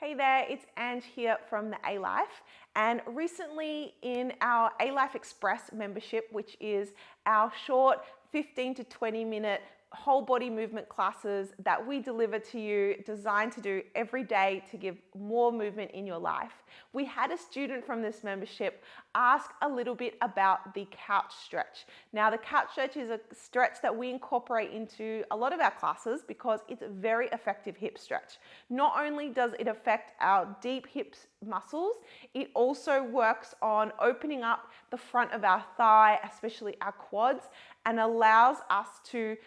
Hey there, it's Ange here from the A-Life, and recently in our A-Life Express membership, which is our short 15 to 20 minute whole body movement classes that we deliver to you, designed to do every day to give more movement in your life. We had a student from this membership ask a little bit about the couch stretch. Now, the couch stretch is a stretch that we incorporate into a lot of our classes because it's a very effective hip stretch. Not only does it affect our deep hips muscles, it also works on opening up the front of our thigh, especially our quads, and allows us to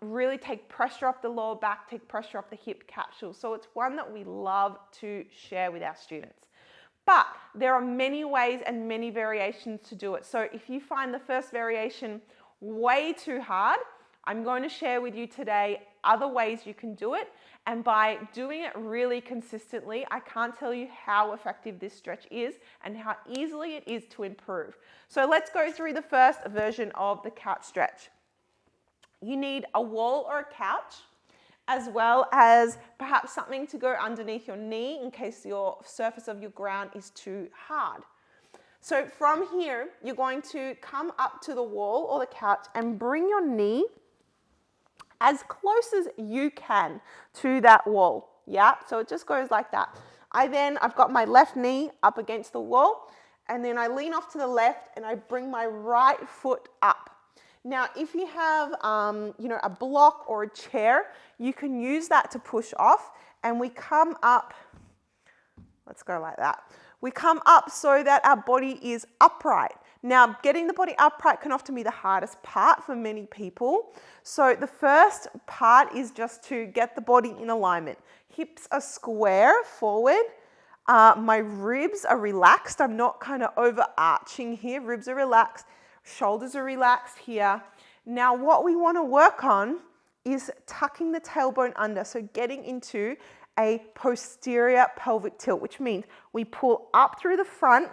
really take pressure off the lower back, take pressure off the hip capsule. So it's one that we love to share with our students. But there are many ways and many variations to do it. So if you find the first variation way too hard, I'm going to share with you today other ways you can do it. And by doing it really consistently, I can't tell you how effective this stretch is and how easily it is to improve. So let's go through the first version of the couch stretch. You need a wall or a couch, as well as perhaps something to go underneath your knee in case your surface of your ground is too hard. So from here, you're going to come up to the wall or the couch and bring your knee as close as you can to that wall. Yeah, so it just goes like that. I've got my left knee up against the wall, and then I lean off to the left and I bring my right foot up. Now, if you have, a block or a chair, you can use that to push off, and we come up. Let's go like that. We come up so that our body is upright. Now, getting the body upright can often be the hardest part for many people. So the first part is just to get the body in alignment. Hips are square forward. My ribs are relaxed. I'm not kind of overarching here. Ribs are relaxed. Shoulders are relaxed here. Now, what we want to work on is tucking the tailbone under. So getting into a posterior pelvic tilt, which means we pull up through the front,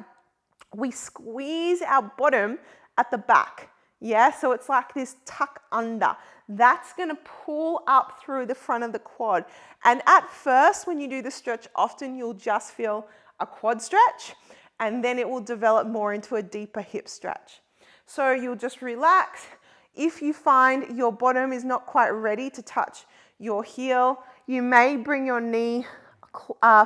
we squeeze our bottom at the back. Yeah, so it's like this tuck under. That's going to pull up through the front of the quad. And at first, when you do the stretch, often you'll just feel a quad stretch, and then it will develop more into a deeper hip stretch. So you'll just relax. If you find your bottom is not quite ready to touch your heel, you may bring your knee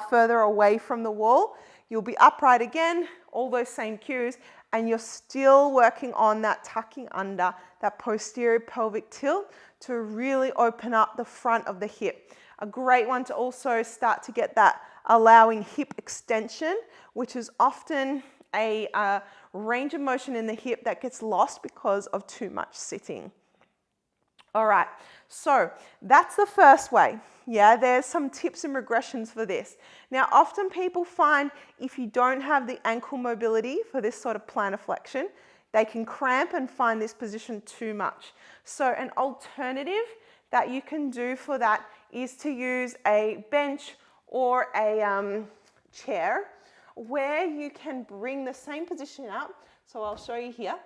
further away from the wall. You'll be upright again, all those same cues, and you're still working on that tucking under, that posterior pelvic tilt to really open up the front of the hip. A great one to also start to get that allowing hip extension, which is often a range of motion in the hip that gets lost because of too much sitting. All right, so that's the first way. Yeah, there's some tips and regressions for this. Now, often people find if you don't have the ankle mobility for this sort of plantar flexion, they can cramp and find this position too much. So an alternative that you can do for that is to use a bench or a chair where you can bring the same position up. So I'll show you here,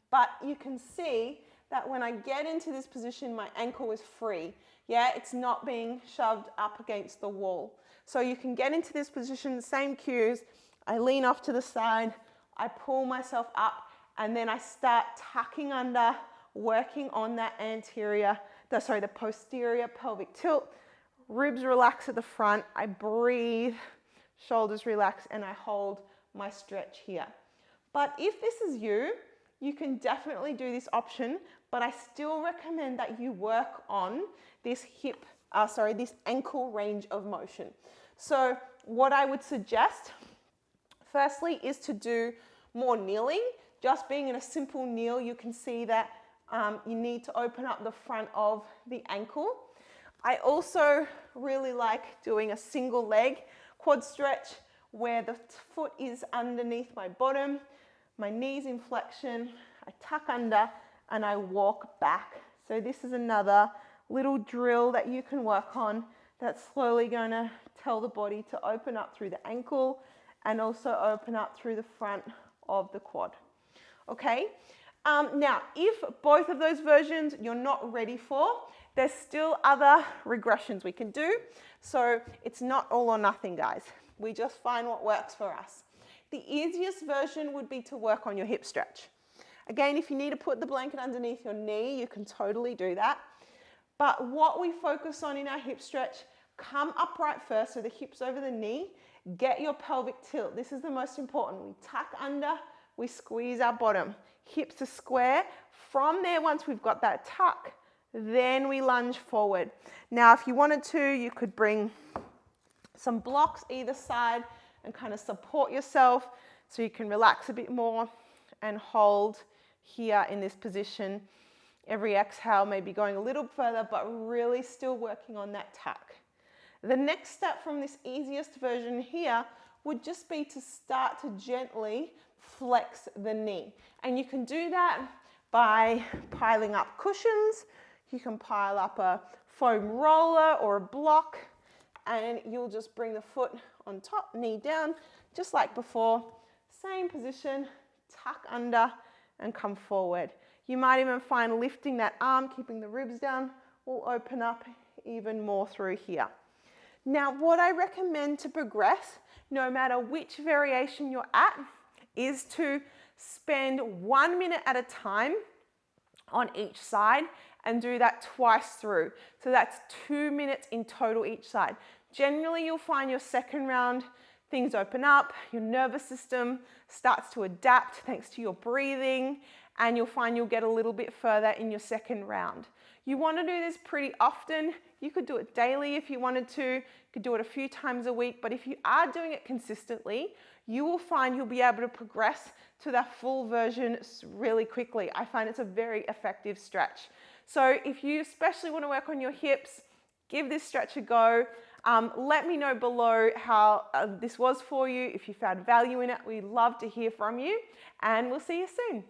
but you can see that when I get into this position, my ankle is free. Yeah, it's not being shoved up against the wall. So you can get into this position, same cues. I lean off to the side, I pull myself up, and then I start tucking under, working on that the posterior pelvic tilt. Ribs relax at the front. I breathe, shoulders relax, and I hold my stretch here. But if this is you, you can definitely do this option, but I still recommend that you work on this this ankle range of motion. So what I would suggest, firstly, is to do more kneeling. Just being in a simple kneel, you can see that you need to open up the front of the ankle. I also really like doing a single leg quad stretch where the foot is underneath my bottom, my knees in flexion, I tuck under and I walk back. So this is another little drill that you can work on that's slowly going to tell the body to open up through the ankle and also open up through the front of the quad. Okay, now if both of those versions you're not ready for, There's still other regressions we can do, so it's not all or nothing, guys. We just find what works for us. The easiest version would be to work on your hip stretch. Again, if you need to put the blanket underneath your knee, you can totally do that. But what we focus on in our hip stretch, come upright first, so the hips over the knee, get your pelvic tilt. This is the most important. We tuck under, we squeeze our bottom. Hips are square. From there, once we've got that tuck, then we lunge forward. Now, if you wanted to, you could bring some blocks either side and kind of support yourself so you can relax a bit more and hold here in this position. Every exhale, maybe going a little further, but really still working on that tuck. The next step from this easiest version here would just be to start to gently flex the knee. And you can do that by piling up cushions. You can pile up a foam roller or a block, and you'll just bring the foot on top, knee down, just like before. Same position, tuck under and come forward. You might even find lifting that arm, keeping the ribs down, will open up even more through here. Now, what I recommend to progress, no matter which variation you're at, is to spend 1 minute at a time on each side and do that twice through. So that's 2 minutes in total each side. Generally, you'll find your second round, things open up, your nervous system starts to adapt thanks to your breathing, and you'll find you'll get a little bit further in your second round. You want to do this pretty often. You could do it daily if you wanted to. You could do it a few times a week, but if you are doing it consistently, you will find you'll be able to progress to that full version really quickly. I find it's a very effective stretch. So if you especially want to work on your hips, give this stretch a go. Let me know below how this was for you. If you found value in it, we'd love to hear from you, and we'll see you soon.